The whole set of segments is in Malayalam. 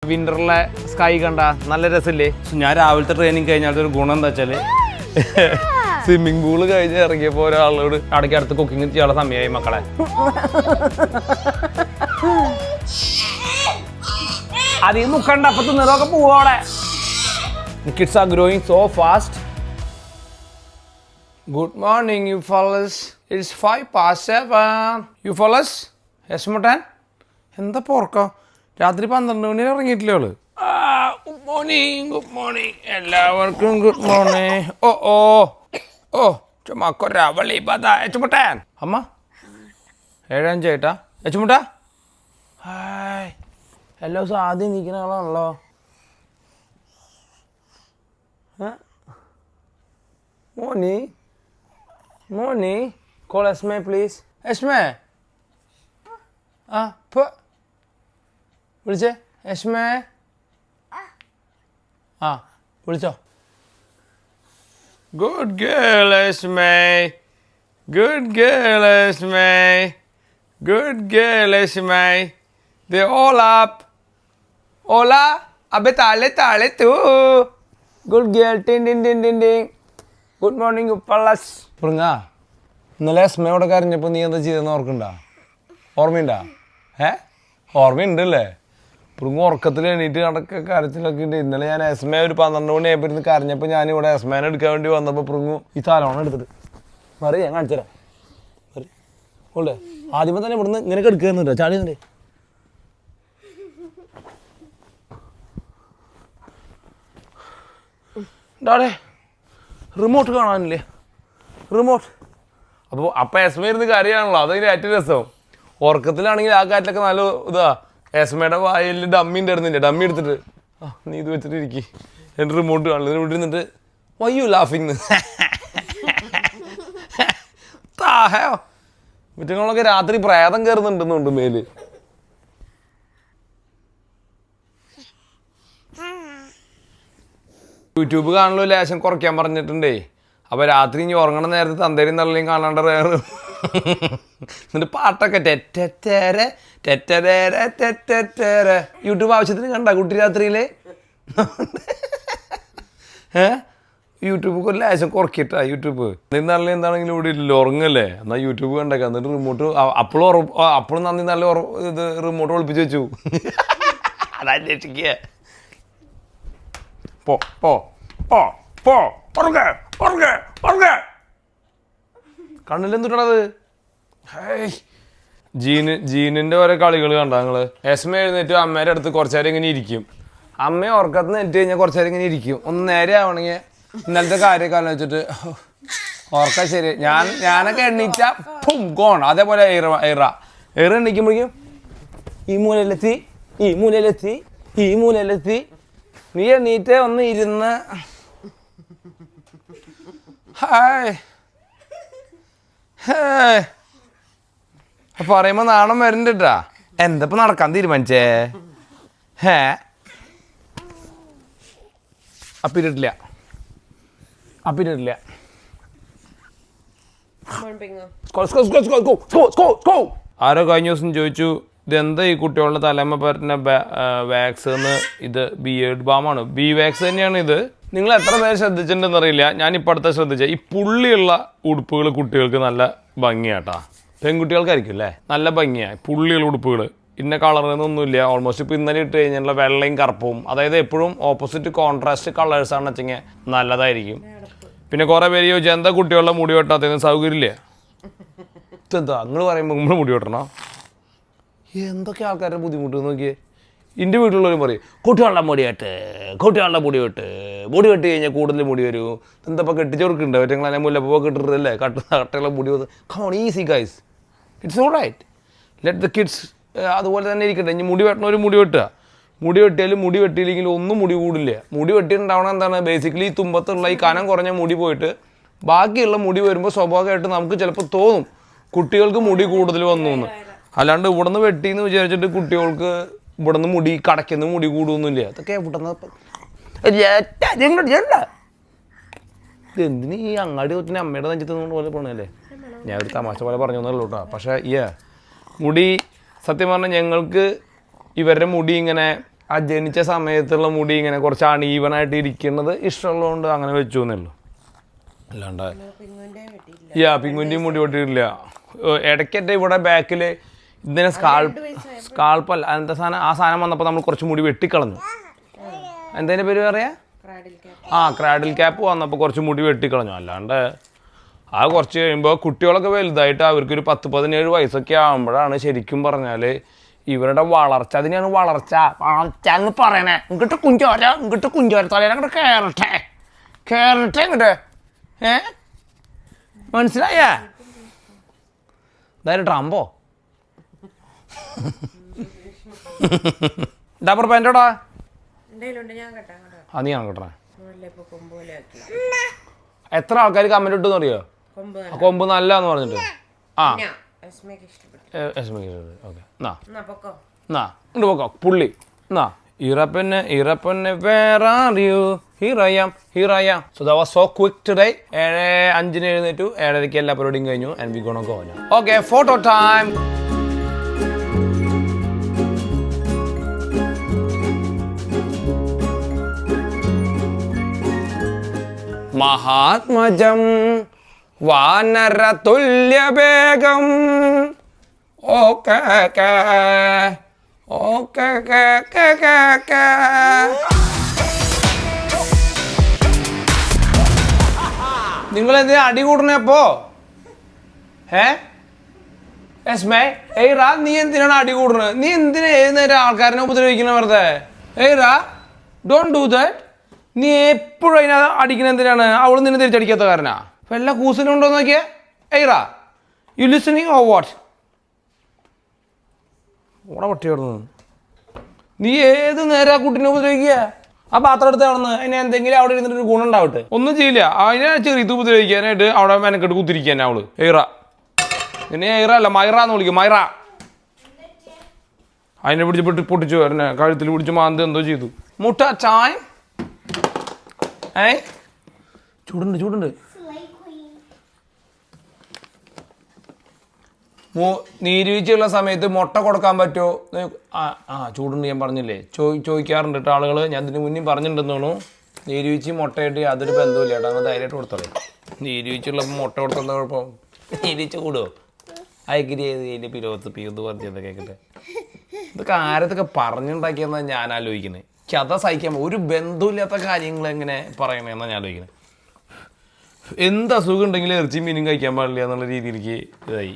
വിന്ററിലെ സ്കൈ കണ്ട നല്ല രസമില്ലേ? ഞാൻ രാവിലത്തെ ട്രെയിനിങ് കഴിഞ്ഞാൽ ഒരു ഗുണം എന്താ വെച്ചാല് സ്വിമ്മിംഗ് പൂള് കഴിഞ്ഞ് ഇറങ്ങിയപ്പോ ഒരാളോട് അടയ്ക്ക് അടുത്ത് കുക്കിംഗ് ചെയ്യാനുള്ള സമയമായി മക്കളെ. അതിൽ മുക്കണ്ട, അപ്പത്ത് നിറമൊക്കെ പോവാടെ. Kids are growing so fast. Good morning you fellas. It's 7:05. You fellas. Yes മുട്ടാൻ. എന്താ പോർക്കം? രാത്രി 12 മണി ഇറങ്ങിയിട്ടില്ലേ അവള്? ഗുഡ് മോർണിംഗ്, ഗുഡ് മോർണിംഗ് എല്ലാവർക്കും. Good morning. ഓ ഓ ഓ ചുമക്കൊരവളി ബദ. എച്ചുമുട്ടാൻ അമ്മ 7:05 ഏട്ടാ. എച്ചുമുട്ടാ ഹായ്. എല്ലാ ദിവസവും ആദ്യം നിൽക്കുന്ന ആളാണല്ലോ. മോനി മോനി കോൾ എസ്മേ പ്ലീസ്. എസ്മേ വിളിച്ചേ. എസ്മേ വിളിച്ചോ. Good girl Esme, good girl Esme, good girl എസ്മേ. ദേ ഓൾ അപ്പ്. ഓലാ അബെ താഴെ താഴെ തൂ. Good girl. ടിൻ ടിൻ ടിൻ ടിൻ ടിൻ. ഗുഡ് മോർണിംഗ് ഉപ്പള്ളസ്. പ്രിങ്ങാ, ഇന്നലെ എസ്മയോടെ കരഞ്ഞപ്പോൾ നീ എന്താ ചെയ്തെന്ന് ഓർക്കണ്ട? ഓർമ്മയുണ്ടാ? ഓർമ്മയുണ്ടല്ലേ? പ്രിങ്ങ് ഉറക്കത്തിൽ എണീറ്റ് കണക്ക് കരച്ചിലൊക്കെ ഉണ്ട്. ഇന്നലെ ഞാൻ എസ്മയെ ഒരു 12 മണിയായപ്പോൾ ഇരുന്ന് കരഞ്ഞപ്പോൾ ഞാനിവിടെ എസ്മേനെ എടുക്കാൻ വേണ്ടി വന്നപ്പോൾ പ്രിങ്ങു ഈ സാധനമാണ് എടുത്തിട്ട് മറി. ഞാൻ കാണിച്ചു തരാം. മറി ഓളേ ആദ്യമേ തന്നെ ഇവിടുന്ന് ഇങ്ങനെ എടുക്കുന്നുണ്ടോ ചാടിയുന്നുണ്ട്. ഡാടേ റിമോട്ട് കാണാനില്ലേ? റിമോട്ട്. അപ്പോൾ എസ്മ ഇരുന്ന് കരയാണല്ലോ, അതതിന് ഏറ്റവും രസം. ഉറക്കത്തിലാണെങ്കിൽ ആ കാറ്റിലൊക്കെ നല്ല ഇതാ. എസ്മയുടെ വായിൽ ഡമ്മി ഉണ്ടായിരുന്നില്ല. ഡമ്മി എടുത്തിട്ട് നീ ഇത് വെച്ചിട്ട് ഇരിക്കി, എൻ്റെ റിമോട്ട് കാണില്ല. ഇവിടെ ഇരുന്നിട്ട് വയ്യു ലാഫിങ്. താഹയോ മുറ്റങ്ങളൊക്കെ രാത്രി പ്രേതം കയറുന്നുണ്ടെന്നുണ്ട് മേല്. യൂട്യൂബ് കാണലോ ലേശം കുറയ്ക്കാൻ പറഞ്ഞിട്ടുണ്ടേ. അപ്പോൾ രാത്രി ഇനി ഉറങ്ങണ നേരത്തെ തന്തേരും തള്ളയും കാണാണ്ട് എന്നിട്ട് പാട്ടൊക്കെ ടെറ്റേരെ ടെറ്റേരെ ടെറ്റേരെ. യൂട്യൂബ് ആവശ്യത്തിന് കണ്ട കുട്ടി രാത്രിയിൽ യൂട്യൂബ് ഒരു ലേശം കുറയ്ക്കിട്ടാ. യൂട്യൂബ് നന്ദി എന്താണെങ്കിലും ഇവിടെ ഇല്ലല്ലോ, ഉറങ്ങല്ലേ? എന്നാൽ യൂട്യൂബ് കണ്ടേക്കാം. എന്നിട്ട് റിമോട്ട് അപ്പോഴും നന്ദി നല്ല ഇത് റിമോട്ട് ഒളിപ്പിച്ച് വെച്ചു. അതന്വേഷിക്കുക. പോ പോ പോ പോ ഉറങ്ങ ഉറങ്ങ ഉറങ്ങ. കണ്ണിലെന്തുട്ടത്? ജീനിൻ്റെ ഓരോ കളികൾ കണ്ട നിങ്ങൾ? എസ്മ എഴുന്നേറ്റ് അമ്മേൻ്റെ അടുത്ത് കുറച്ച് നേരം ഇങ്ങനെ ഇരിക്കും. അമ്മ ഉറക്കത്തിന് എത്തി കഴിഞ്ഞാൽ കുറച്ച് നേരം ഇങ്ങനെ ഇരിക്കും. ഒന്ന് നേരെ ആവണമെങ്കിൽ ഇന്നലത്തെ കാര്യമൊക്കെ ആലോചിച്ചിട്ട് ഓർക്കാൻ ശരി. ഞാനൊക്കെ എണ്ണീറ്റ പും ഗോൺ. അതേപോലെ എറ എണ്ണിക്കുമ്പോഴേക്കും ഈ മൂലയിലെത്തി, ഈ മൂലയിലെത്തി, ഈ മൂലയിലെത്തി. നീ എണ്ണീറ്റ് ഒന്ന് ഇരുന്ന് ഹായ് പറയുമ്പോ നാണം വരുന്നുണ്ടാ. എന്തപ്പോ നടക്കാൻ തീരുമാനിച്ചേ? അപ്പിട്ടില്ല. ആരോ കഴിഞ്ഞ ദിവസം ചോദിച്ചു, ഇതെന്താ ഈ കുട്ടികളുടെ തലമ്മ പറ്റുന്ന വാക്സ് എന്ന്? ഇത് ബിയേർഡ് ബാമാണ്. ബി വാക്സ് തന്നെയാണ് ഇത്. നിങ്ങൾ എത്ര പേര് ശ്രദ്ധിച്ചിട്ടുണ്ടെന്ന് അറിയില്ല. ഞാനിപ്പോൾ അടുത്ത ശ്രദ്ധിച്ച ഈ പുള്ളിയുള്ള ഉടുപ്പുകൾ കുട്ടികൾക്ക് നല്ല ഭംഗിയാട്ടാ. പെൺകുട്ടികൾക്കായിരിക്കും അല്ലേ നല്ല ഭംഗിയാണ് പുള്ളിയുള്ള ഉടുപ്പുകൾ. ഇന്ന കളറൊന്നുമില്ല. ഓൾമോസ്റ്റ് ഇപ്പോൾ ഇന്നലെ ഇട്ട് കഴിഞ്ഞാൽ വെള്ളയും കറുപ്പും, അതായത് എപ്പോഴും ഓപ്പോസിറ്റ് കോൺട്രാസ്റ്റ് കളേഴ്സാണെന്ന് വെച്ചെങ്കിൽ നല്ലതായിരിക്കും. പിന്നെ കുറേ പേര് ചോദിച്ചാൽ എന്താ കുട്ടികളുടെ മുടി വെട്ടാത്തതിന് സൗകര്യമില്ല. ഇതെന്താ നിങ്ങൾ പറയുമ്പോൾ നമ്മൾ മുടി വെട്ടണോ? എന്തൊക്കെ ആൾക്കാരുടെ ബുദ്ധിമുട്ട് നോക്കിയേ. എൻ്റെ വീട്ടിലുള്ളവരും പറയും കുട്ടികളുടെ മുടി വെട്ട്, കുട്ടികളുടെ മുടി വെട്ട്. മുടി വെട്ടി കഴിഞ്ഞാൽ കൂടുതൽ മുടി വരും. എന്തപ്പോൾ കെട്ടിച്ചോർക്കുന്നുണ്ട് ഒറ്റങ്ങളെ മുല്ലപ്പൂ കെട്ടിട്ടല്ലേ കട്ടയുള്ള മുടി വന്ന്. Come on easy guys, it's all right, let the kids അതുപോലെ തന്നെ ഇരിക്കട്ടെ. ഇനി മുടി വെട്ടണവർ മുടി വെട്ടുക. മുടി വെട്ടിയാലും മുടി വെട്ടിയില്ലെങ്കിലും ഒന്നും മുടി കൂടില്ല. മുടി വെട്ടിയിട്ടുണ്ടാവണം എന്താണ്? ബേസിക്കലി ഈ തുമ്പത്തുള്ള ഈ കനം കുറഞ്ഞ മുടി പോയിട്ട് ബാക്കിയുള്ള മുടി വരുമ്പോൾ സ്വാഭാവികമായിട്ട് നമുക്ക് ചിലപ്പോൾ തോന്നും കുട്ടികൾക്ക് മുടി കൂടുതൽ വന്നു എന്ന്. അല്ലാണ്ട് ഇവിടെ നിന്ന് വെട്ടിയെന്ന് വിചാരിച്ചിട്ട് കുട്ടികൾക്ക് ഇവിടെ നിന്ന് മുടി കടയ്ക്കുന്ന മുടി കൂടുമൊന്നുമില്ല. അതൊക്കെ ഇവിടെ എന്തിന് ഈ അങ്ങാടി തൊട്ടിന് അമ്മയുടെ നെഞ്ചത്ത് പോലെ പോകണല്ലേ? ഞാൻ ഒരു തമാശ പോലെ പറഞ്ഞു തന്നുള്ളൂ കേട്ടോ. പക്ഷേ മുടി സത്യം പറഞ്ഞാൽ ഞങ്ങൾക്ക് ഇവരുടെ മുടി ഇങ്ങനെ ആ ജനിച്ച സമയത്തുള്ള മുടി ഇങ്ങനെ കുറച്ച് അണീവനായിട്ട് ഇരിക്കുന്നത് ഇഷ്ടമുള്ളതുകൊണ്ട് അങ്ങനെ വെച്ചു എന്നുള്ളൂ. അല്ലാണ്ട് പിങ്കുവിൻ്റെയും മുടി വെട്ടിയിട്ടില്ല. ഇടയ്ക്കറ്റ ഇവിടെ ബാക്കിൽ ഇതിനെ സ്കാൾപ്പല്ല അങ്ങനത്തെ സാധനം, ആ സാധനം വന്നപ്പോൾ നമ്മൾ കുറച്ച് മുടി വെട്ടിക്കളഞ്ഞു. എന്തതിൻ്റെ പേര് പറയാ? ക്രാഡിൽ ക്യാപ്പ് വന്നപ്പോൾ കുറച്ച് മുടി വെട്ടിക്കളഞ്ഞു. അല്ലാണ്ട് ആ കുറച്ച് കഴിയുമ്പോൾ കുട്ടികളൊക്കെ വലുതായിട്ട് അവർക്കൊരു 10-17 വയസ്സൊക്കെ ആകുമ്പോഴാണ് ശരിക്കും പറഞ്ഞാൽ ഇവരുടെ വളർച്ച. അതിനെയാണ് വളർച്ച എന്ന് പറയണേ. ഇങ്ങോട്ട് കുഞ്ചോര തലയിൽ അങ്ങോട്ട് കയറട്ടെ ഇങ്ങോട്ട്. മനസ്സിലായ? ഇതായാലും ട്രംപോ ഡബർ പാൻറ്റോടാ അത് ഞാൻ കേട്ടെ. എത്ര ആൾക്കാർ കമന്റ് ഇട്ടെന്ന് അറിയോ? കൊമ്പ് നല്ലന്ന് പറഞ്ഞിട്ട്. പോക്കോ പുള്ളി ഇറപ്പന്നെ വേറെ അറിയൂ ഹീറോയാം. So that was so quick today. 7:05 എഴുന്നേറ്റു, 7:30 എല്ലാ പരിപാടിയും കഴിഞ്ഞു. And we gonna go now. Okay, photo time. മഹാത്മജം വാനര തുല്യവേഗം നിങ്ങളെന്തിനാ അടി കൂടണപ്പോ? നീ എന്തിനാണ് അടി കൂടുന്നത്? നീ എന്തിനാ ഏത് നേരം ആൾക്കാരനെ ഉപദ്രവിക്കണ വെറുതെ? Don't do that. നീ എപ്പോഴും അതിനെ അടിക്കണ എന്തിനാണ്? അവൾ നിന്നെ തിരിച്ചടിക്കാത്ത കാരനാ? വല്ല കൂസലുണ്ടോ നോക്കിയേ. U listening or what? ഓടെ പട്ടിയോടുന്നു. നീ ഏത് നേരം ആ കുട്ടീനെ ഉപദ്രവിക്കുക? ആ പാത്രം എടുത്ത് നടന്ന് അതിനെ എന്തെങ്കിലും അവിടെ ഇരുന്നിട്ട് ഒരു ഗുണം ഉണ്ടാവട്ടെ. ഒന്നും ചെയ്യില്ല. അതിനെ ചെറിയത് ഉപദ്രവിക്കാനായിട്ട് അവിടെ മെനക്കെട്ട് കുത്തിരിക്കാൻ അവള്. നിന്നെ അല്ല മൈറ എന്ന് വിളിക്കും. മൈറ അതിനെ പിടിച്ച് പൊട്ടിച്ചു, എന്നെ കഴുത്തിൽ പിടിച്ച് മാന്ത് എന്തോ ചെയ്തു. മുട്ട ചായ ചൂടുണ്ട്. നീരുവീഴ്ചയുള്ള സമയത്ത് മുട്ട കൊടുക്കാൻ പറ്റുമോ? ചൂടുണ്ട്. ഞാൻ പറഞ്ഞില്ലേ, ചോദിക്കാറുണ്ട് കേട്ടോ ആളുകൾ. ഞാൻ ഇതിന് മുന്നേ പറഞ്ഞിട്ടുണ്ടെന്ന് തോന്നുന്നു. നീരുവീഴ്ച മുട്ടയായിട്ട് യാതൊരു ബന്ധമില്ല കേട്ടോ. നമ്മൾ ധൈര്യമായിട്ട് കൊടുത്തോളൂ. നീരുവീഴ്ചയുള്ളപ്പോൾ മുട്ട കൊടുത്തത് കുഴപ്പം? നീരുവീഴ്ച കൂടുമോ? അയക്കിരി ചെയ്ത് പിലോത്ത് പറഞ്ഞത് കേൾക്കട്ടെ. ഇതൊക്കെ ആരത്തൊക്കെ പറഞ്ഞുണ്ടാക്കിയെന്നാണ് ഞാൻ ആലോചിക്കുന്നത്. കഥ സഹിക്കാൻ ഒരു ബന്ധമില്ലാത്ത കാര്യങ്ങൾ എങ്ങനെ പറയണമെന്നാണ് ഞാൻ ആലോചിക്കുന്നത്. എന്ത് അസുഖം ഉണ്ടെങ്കിലും ഇറച്ചി മീനും കഴിക്കാൻ പാടില്ല എന്നുള്ള രീതിയിലേക്ക് ഇതായി.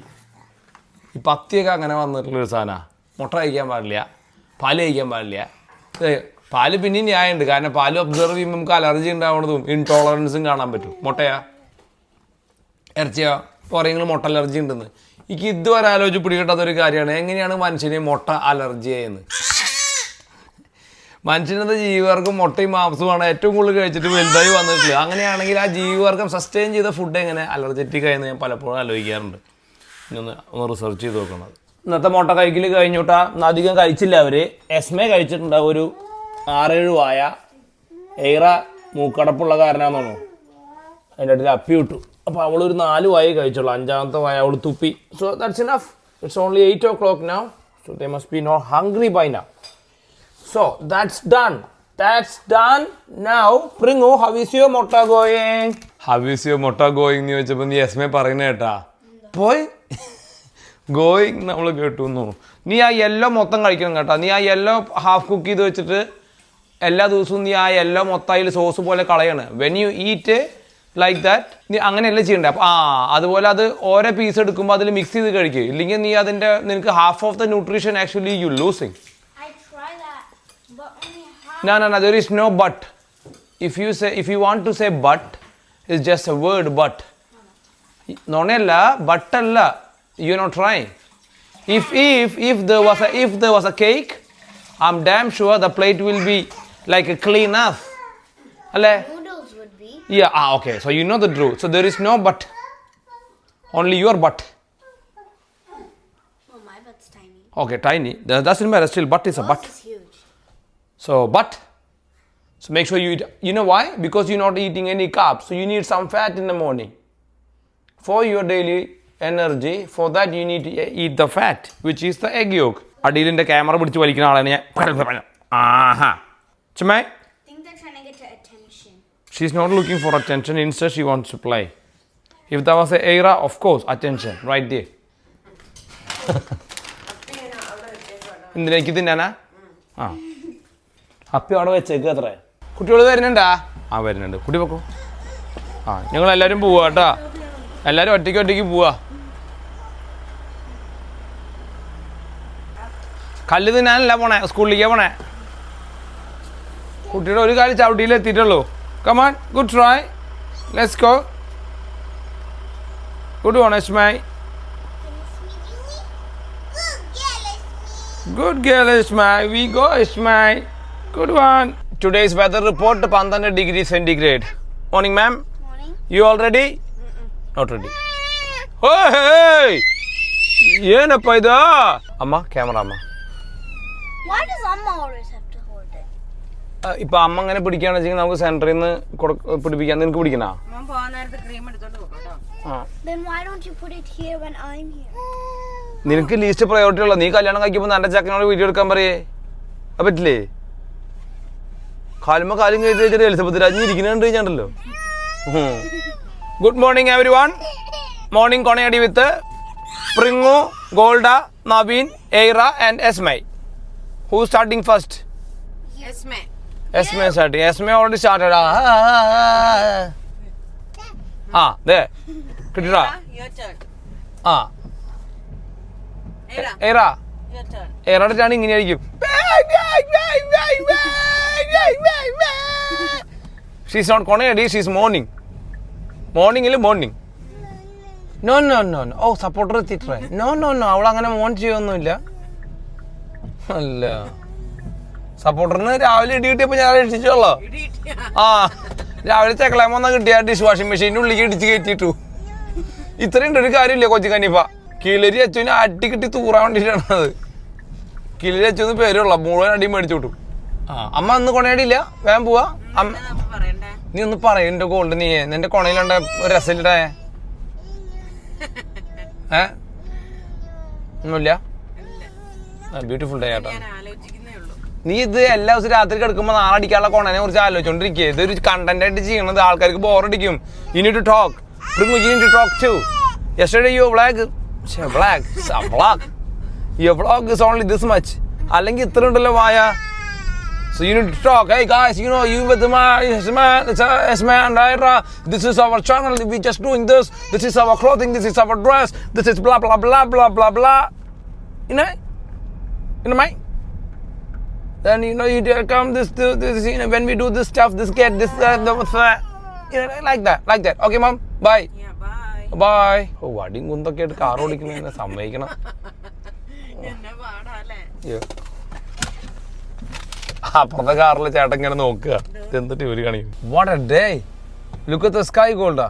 ഈ പത്തിയൊക്കെ അങ്ങനെ വന്നിട്ടുള്ളൊരു സാധനമാണ്. മുട്ട കഴിക്കാൻ പാടില്ല, പാല് കഴിക്കാൻ പാടില്ല. പാല് പിന്നെയും ന്യായമുണ്ട്, കാരണം പാല് ഒബ്സർവ് ചെയ്യുമ്പോൾ നമുക്ക് അലർജി ഉണ്ടാവുന്നതും ഇൻടോളറൻസും കാണാൻ പറ്റും. മുട്ടയാ ഇറച്ചിയോ പറയുന്നത് മുട്ട അലർജി ഉണ്ടെന്ന്. എനിക്ക് ഇതുവരെ ആലോചിച്ച് പിടികിട്ടാത്തൊരു കാര്യമാണ് എങ്ങനെയാണ് മനുഷ്യന് മുട്ട അലർജി ആയെന്ന്. മനുഷ്യനത് ജീവിവർഗം മുട്ടയും മാംസവുമാണ് ഏറ്റവും കൂടുതൽ കഴിച്ചിട്ട് വലുതായി വന്നിട്ടില്ല. അങ്ങനെയാണെങ്കിൽ ആ ജീവിവർഗം സസ്റ്റെയിൻ ചെയ്ത ഫുഡ് എങ്ങനെ അലർജറ്റിക് ആയെന്ന് ഞാൻ പലപ്പോഴും ആലോചിക്കാറുണ്ട്. ഒന്ന് റിസർച്ച് ചെയ്ത് നോക്കുന്നത്. ഇന്നത്തെ മുട്ട കഴിക്കൽ കഴിഞ്ഞോട്ടാ. അധികം കഴിച്ചില്ല അവർ. എസ്മേ കഴിച്ചിട്ടുണ്ടാവും ഒരു 6-7 വായ. എയ്റ മൂക്കടപ്പുള്ള കാരനാന്ന് തോന്നുന്നു. അതിൻ്റെ അടുത്ത് അപ്പി വിട്ടു. അപ്പോൾ അവളൊരു 4 വായ കഴിച്ചുള്ളൂ. 5ാമത്തെ വായ അവൾ തുപ്പി. So that's enough. It's only 8 o'clock now. So they must be not hungry by now. So that's done. Now Pringu, how is your motta going? എന്ന് ചോദിച്ചപ്പോൾ നീ എസ്മേ പറയുന്ന കേട്ടാ. പോയി ഗോയിങ് നമ്മൾ കേട്ടു. നീ ആ യെല്ലോ മൊത്തം കഴിക്കണം കേട്ടോ. നീ ആ യെല്ലോ ഹാഫ് കുക്ക് ചെയ്ത് വെച്ചിട്ട് എല്ലാ ദിവസവും നീ ആ യെല്ലോ മൊത്തം അതിൽ സോസ് പോലെ കളയാണ്. When you eat like that നീ അങ്ങനെയല്ല ചെയ്യണ്ടേ. അപ്പോൾ അതുപോലെ അത് ഓരോ പീസ് എടുക്കുമ്പോൾ അതിൽ മിക്സ് ചെയ്ത് കഴിക്കുക. ഇല്ലെങ്കിൽ നീ അതിൻ്റെ നിനക്ക് half of the nutrition actually you losing. No, there is no but. If you want to say but, it's just a word but. Nonella, but alla. You're not trying. If there was a cake, I'm damn sure the plate will be like a clean enough. Noodles would be. Yeah, okay. So you know the truth. So there is no but. Only your butt. Oh, my butt's tiny. Okay, tiny. That doesn't matter. Still, butt is a butt. Yours is huge. So make sure you eat. You know why? Because you're not eating any carbs. So you need some fat in the morning for your daily energy. For that you need to eat the fat, which is the egg yolk. അടിയിലിൻ്റെ ക്യാമറ പിടിച്ച് വലിക്കുന്ന ആളാണ് ഞാൻ. Aha. Chimay? I think they're trying to get your attention. She's not looking for attention. Instead, she wants to play. If that was a Aira, of course, attention. Right there. എന്തിനേക്ക് തിന്നാനാ? ആ അപ്പി അവിടെ വെച്ചേക്ക് അത്രേ. കുട്ടികൾ വരുന്നുണ്ടാ? ആ വരുന്നുണ്ട്. കുട്ടി വെക്കോ. ആ ഞങ്ങളെല്ലാവരും പോവാ കേട്ടാ. എല്ലാവരും ഒറ്റയ്ക്ക് പോവാ. കല്ല് തിന്നാനല്ല പോണേ, സ്കൂളിലേക്കാ പോണേ. കുട്ടിയുടെ ഒരു കാര്യം ചവിട്ടിയിൽ എത്തിയിട്ടുള്ളൂ. Come on, good try. Let's go. Good one Esme. Good girl, Ismail. We go, Ismail. Good one. Today's weather report 12 degrees centigrade. Morning, ma'am. Morning. You all ready? Not ready. Hey! ಏನಪ್ಪ ಇದು? ಅಮ್ಮ ಕ್ಯಾಮರಾ ಅಮ್ಮ. Why does Amma always have to hold it? ഇപ്പൊ അമ്മ അങ്ങനെ പിടിക്കുകയാണെന്ന് വെച്ചാൽ നമുക്ക് സെന്ററിൽ നിന്ന് പിടിപ്പിക്കാൻ നിനക്ക് പിടിക്കണോ? Then why don't you put it here when I'm here? നിനക്ക് ലീസ്റ്റ് പ്രയോറിറ്റി ഉള്ള. നീ കല്യാണം കഴിക്കുമ്പോൾ എൻ്റെ ചക്കനോട് വീഡിയോ എടുക്കാൻ പറയേ. അത് പറ്റില്ലേ? കാലുമ്പോ കാലും കയറ്റി വെച്ചിട്ട് എലിസബത്ത് രാജി ഇരിക്കുന്നുണ്ട് ഞാണ്ടല്ലോ. Good morning everyone. Morning കൊണയടി വിത്ത് പ്രിങ്ങു, Golda, Naveen, Eira and Esme. Who starting first? Esme starting. Esme already started. ആ ദേ കിട്ടിട്ടാ. ആ ഏറാ ഏറാടെ ചാണ് ഇങ്ങനെ ആയിരിക്കും. ഷീസ് നോട്ട് കൊണയടി, ഷീസ് മോർണിംഗ്. മോർണിംഗിൽ morning. No no no no. ഓ സപ്പോർട്ടർ എത്തിയിട്ടേ. No no no. അവൾ അങ്ങനെ മോൺ ചെയ്യൊന്നുമില്ല. അല്ല സപ്പോർട്ടറിന് രാവിലെ ഇടി കിട്ടിയപ്പോൾ ഞാൻ രക്ഷിച്ചോളോ. ആ രാവിലെ ചെക്കളാമെന്നാ കിട്ടിയ ഡിഷ് വാഷിംഗ് മെഷീൻ്റെ ഉള്ളിലേക്ക് ഇടിച്ച് കയറ്റിയിട്ടു. ഇത്രയും ഒരു കാര്യമില്ല കൊച്ചി കനിപ്പ. കിളരി അച്ചുവിനെ അടി കിട്ടി തൂറാൻ വേണ്ടിയിട്ടാണ് അത്. കിളരി അച്ചുന്ന് പേരുള്ള മുഴുവൻ അടി മേടിച്ചു വിട്ടു. ആ അമ്മ അന്ന് കൊണയടിയില്ല. വേഗം പോവാ. നീ ഒന്ന് പറയണ്ട ഗോൾഡ്. നീ നിന്റെ കൊണയിലുണ്ട ഒരു രസമില്ലടേ. ഒന്നുമില്ല. ബ്യൂട്ടിഫുൾ ഡേ ആട്ടോ. നീ ഇത് എല്ലാ ദിവസവും രാത്രി കിടക്കുമ്പോൾ നാളെ അടിക്കാനുള്ള കൊണനെ കുറിച്ച് ആലോചിച്ചോണ്ടിരിക്കുക. ഇതൊരു കണ്ടന്റ് ആയിട്ട് ചെയ്യണത് ആൾക്കാർക്ക് ബോറടിക്കും. You need to talk. You need to talk too. Yesterday your vlog is only this much. അല്ലെങ്കിൽ ഇത്ര ഉണ്ടല്ലോ വായ. So you need to talk. Hey guys, you know you with Esma and Ira. This is our channel. We just doing this. This is our clothing. This is our dress. This is blah blah blah blah blah blah. You know my. Then you know you come this you know when we do this stuff, this get this you know like that. Okay mom, bye. Yeah, bye. Bye. ഓ വടിയും കുന്തൊക്കെ ആയിട്ട് കാർ ഓടിക്കുന്നതിനെ സമ്മതിക്കണം. അപ്പുറത്തെ കാറിൽ ചേട്ടൻ ഇങ്ങനെ നോക്കുക. എന്തിട്ട് ഇവര് കാണിക്കും. What a day. Look at the sky Golda.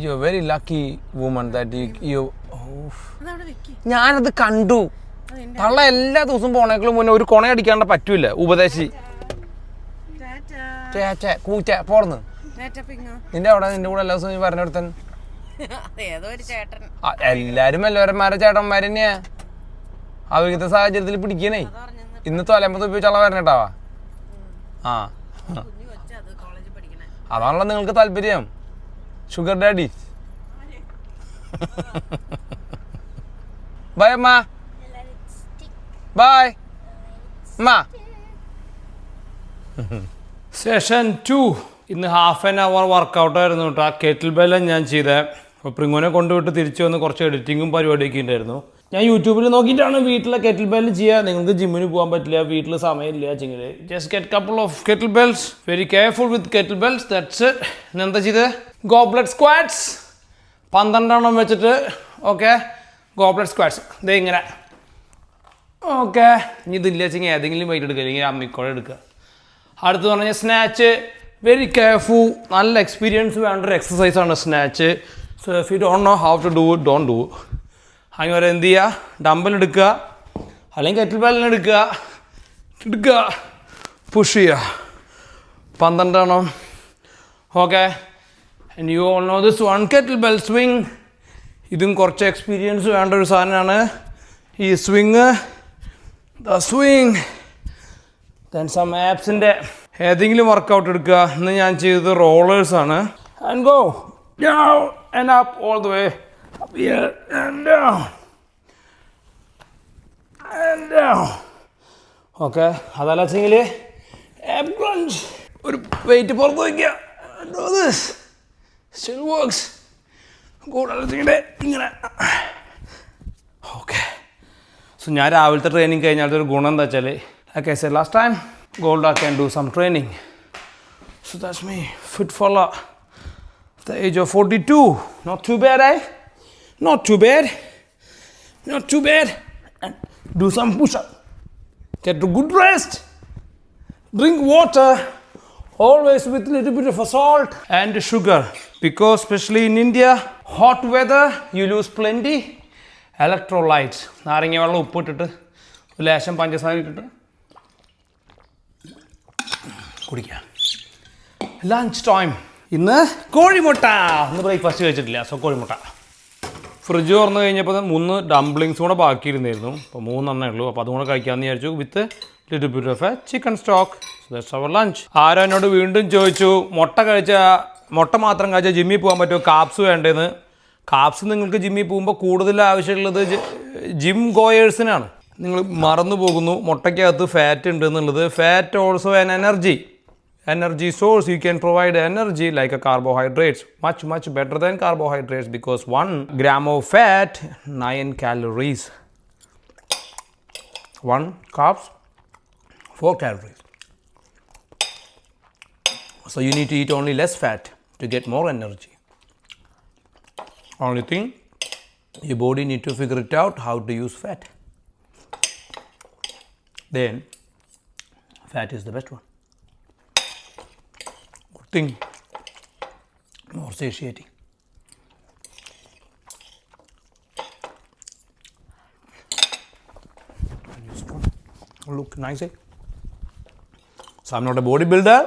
You are very lucky woman that you. ഞാനത് കണ്ടു. തള്ള എല്ലാ ദിവസവും പോണേക്കളും മുന്നേ ഒരു കൊണയടിക്കാണ്ട് പറ്റൂല. ഉപദേശി കൂറ്റ പോർന്ന്. നിന്റെ അവിടെ നിന്റെ കൂടെ എല്ലാ ദിവസവും പറഞ്ഞെടുത്തൻ. എല്ലാരും എല്ലാവരന്മാരെ ചേട്ടന്മാര് തന്നെയാ. അവിടുത്തെ സാഹചര്യത്തിൽ പിടിക്കണേ. ഇന്ന് തോലമ്പത്ത് ഉപയോഗിച്ചുള്ള വരണേട്ടാവാ. ആ അതാണല്ലോ നിങ്ങൾക്ക് താല്പര്യം. Sugar daddy. ബൈ അമ്മ. ബൈ അമ്മ. സെഷൻ 2. ഇന്ന് ഹാഫ് ആൻ അവർ വർക്കൗട്ടായിരുന്നു കേട്ടോ. ആ കെറ്റിൽ ബെല്ലാണ് ഞാൻ ചെയ്തത്. അപ്പോൾ പ്രിങ്ങോനെ കൊണ്ടുവിട്ട് തിരിച്ചു വന്ന് കുറച്ച് എഡിറ്റിങ്ങും പരിപാടിയൊക്കെ ഉണ്ടായിരുന്നു. ഞാൻ യൂട്യൂബിൽ നോക്കിയിട്ടാണ് വീട്ടിലെ കെറ്റിൽ ബെല്ല് ചെയ്യുക. നിങ്ങൾക്ക് ജിമ്മിന് പോകാൻ പറ്റില്ല, വീട്ടിൽ സമയമില്ല വെച്ചെങ്കിൽ just get couple of kettle bells. Very careful with kettle bells. That's it. പിന്നെ എന്താ ചെയ്ത് ഗോബ്ലെറ്റ് സ്ക്വാറ്റ്സ് 12 വെച്ചിട്ട്. ഓക്കെ ഗോബ്ലെറ്റ് സ്ക്വാറ്റ്സ് ഇതേ ഇങ്ങനെ. ഓക്കെ ഇനി ഇതില്ല വെച്ചെങ്കിൽ ഏതെങ്കിലും വെയിറ്റ് എടുക്കുക, അല്ലെങ്കിൽ അമ്മിക്കോടെ എടുക്കുക. അടുത്ത് പറഞ്ഞാൽ സ്നാച്ച്. Very careful. നല്ല എക്സ്പീരിയൻസ് വേണ്ട ഒരു എക്സസൈസാണ് snatch. So if you don't know how to do it, don't do. അങ്ങനെ വരെ എന്ത് ചെയ്യുക, ഡമ്പൽ എടുക്കുക അല്ലെങ്കിൽ കെറ്റിൽ ബെല്ലിന് എടുക്കുക, പുഷ് ചെയ്യുക 12. Okay and you all no this one kettle bell swing. ഇതും കുറച്ച് എക്സ്പീരിയൻസ് വേണ്ട ഒരു സാധനമാണ്. ഈ swing The swing. Then some absന്റെ ഏതെങ്കിലും വർക്കൗട്ട് എടുക്കുക. ഇന്ന് ഞാൻ ചെയ്തത് റോളേഴ്സ് ആണ്. And go down and up all the way. Up here and down. And down. Okay. അതല്ല വെച്ചെങ്കിൽ ab crunch. ഒരു വെയിറ്റ് പുറത്ത് വയ്ക്കുക. Do this. Still works. കൂടാതെ വെച്ചെങ്കിൽ ഇങ്ങനെ. Okay. So ഞാൻ രാവിലത്തെ ട്രെയിനിങ് കഴിഞ്ഞാൽ ഒരു ഗുണം എന്താ വെച്ചാൽ like I said last time, Golda can do some training. So that's me, fit fella. At the age of 42. Not too bad, eh? Not too bad. Not too bad. And do some push-up. Get a good rest. Drink water. Always with a little bit of salt and sugar. Because especially in India, hot weather, you lose plenty electrolytes. നാരങ്ങ വെള്ളം ഉപ്പിട്ടിട്ട് ഒരു ലേശം പഞ്ചസാര ഇട്ടിട്ട് കുടിക്കാം. Lunch time. ഇന്ന് കോഴിമുട്ട. ഇന്ന് ബ്രേക്ക്ഫാസ്റ്റ് കഴിച്ചിട്ടില്ല. സോ കോഴിമുട്ട. ഫ്രിഡ്ജ് തുറന്നു കഴിഞ്ഞപ്പോൾ 3 ഡംപ്ലിങ്സും കൂടെ ബാക്കിയിരുന്നിരുന്നു. അപ്പോൾ 3 ഉള്ളൂ. അപ്പോൾ അതും കൂടെ കഴിക്കാമെന്ന് വിചാരിച്ചു. With little bit of a chicken stock. So that's our lunch. ആരോ എന്നോട് വീണ്ടും ചോദിച്ചു മുട്ട മാത്രം കഴിച്ചാൽ ജിമ്മിൽ പോകാൻ പറ്റുമോ, കാപ്സ് വേണ്ടതെന്ന്. കാപ്സ് നിങ്ങൾക്ക് ജിമ്മിൽ പോകുമ്പോൾ കൂടുതൽ ആവശ്യമുള്ളത് ജിം ഗോയേഴ്സിനാണ്. നിങ്ങൾ മറന്നു പോകുന്നു മുട്ടയ്ക്കകത്ത് ഫാറ്റ് ഉണ്ട് എന്നുള്ളത്. Fat also an energy source. You can provide energy like a carbohydrates, much better than carbohydrates, because 1 gram of fat 9 calories, 1 carbs 4 calories. So you need to eat only less fat to get more energy. Only thing, your body need to figure it out how to use fat. Then fat is the best one. Good thing, more satiating. Look nice, eh? So I'm not a bodybuilder.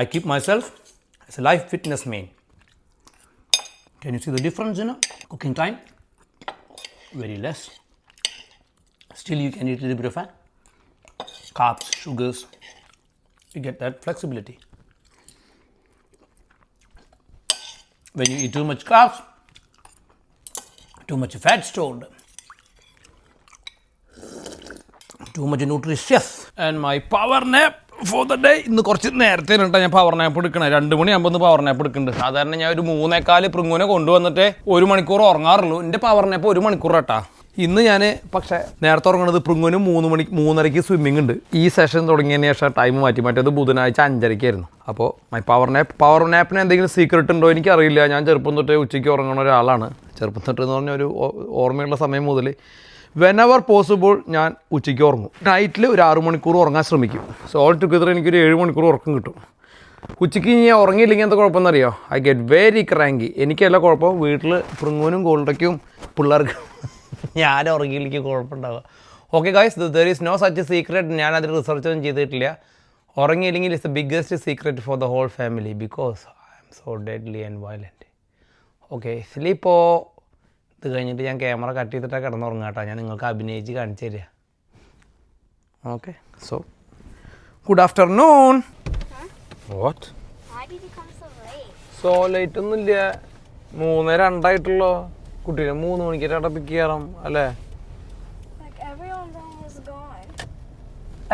I keep myself as a life fitness man. Can you see the difference in cooking time? Very less. Still you can eat a little bit of fat. Carbs, sugars, you get that flexibility. When you eat too much carbs, too much fat stored, too much nutritious. And my power nap for the day. ഇന്ന് കുറച്ച് നേരത്തെ ഞാൻ പവർ നാപ്പ് എടുക്കണേ. 2 മണിയാകുമ്പോൾ ഒന്ന് പവർ നാപ്പ് എടുക്കുന്നുണ്ട്. സാധാരണ ഞാൻ ഒരു 3:15 പ്രിങ്ങൂനെ കൊണ്ടുവന്നിട്ട് 1 മണിക്കൂർ ഉറങ്ങാറുള്ളൂ. എൻ്റെ പവർ നാപ്പ് 1 മണിക്കൂർ കേട്ടാ. ഇന്ന് ഞാൻ പക്ഷേ നേരത്തെ ഉറങ്ങണത് പ്രിങ്ങൂനും 3:30 സ്വിമ്മിംഗ് ഉണ്ട്. ഈ സെഷൻ തുടങ്ങിയതിന് ശേഷം ടൈം മാറ്റി. മറ്റേത് ബുധനാഴ്ച 5:30 അപ്പോൾ മൈ പവർ നാപ്പിന് എന്തെങ്കിലും സീക്രട്ട് ഉണ്ടോ എനിക്കറിയില്ല. ഞാൻ ചെറുപ്പം തൊട്ടേ ഉച്ചയ്ക്ക് ഉറങ്ങുന്ന ഒരാളാണ്. ചെറുപ്പം തൊട്ട് എന്ന് പറഞ്ഞാൽ ഒരു ഓർമ്മയുള്ള സമയം മുതൽ വെനെവർ പോസിബിൾ ഞാൻ ഉച്ചയ്ക്ക് ഉറങ്ങും. നൈറ്റിൽ ഒരു 6 മണിക്കൂർ ഉറങ്ങാൻ ശ്രമിക്കും. സോ ഓൾ ടുഗദർ എനിക്കൊരു 7 മണിക്കൂർ ഉറക്കം കിട്ടും. ഉച്ചയ്ക്ക് ഞാൻ ഉറങ്ങിയില്ലെങ്കിൽ എന്താ കുഴപ്പമെന്നറിയോ? I get very cranky. എനിക്കല്ല കുഴപ്പം, വീട്ടിൽ പ്രിങ്ങൂനും ഗോൾഡയ്ക്കും പിള്ളേർക്കും ഞാൻ ഉറങ്ങിയില്ലെങ്കിൽ കുഴപ്പമുണ്ടാവുക. Okay guys, there is no such secret. ഞാനതിൽ റിസർച്ചൊന്നും ചെയ്തിട്ടില്ല. ഉറങ്ങിയില്ലെങ്കിൽ it's the biggest secret for the whole family, because I am so deadly and violent. Okay, സ്ലീപ്പോ. ഇത് കഴിഞ്ഞിട്ട് ഞാൻ ക്യാമറ കട്ട് ചെയ്തിട്ടാണ് കിടന്നുറങ്ങുക കേട്ടോ. ഞാൻ നിങ്ങൾക്ക് അഭിനയിച്ച് കാണിച്ചു തരിക. Okay, so good afternoon. What? So late ഒന്നുമില്ല. 3:02 കുട്ടീനെ 3 മണിക്കായിട്ട് പിക്ക് ചെയ്യാറും അല്ലേ?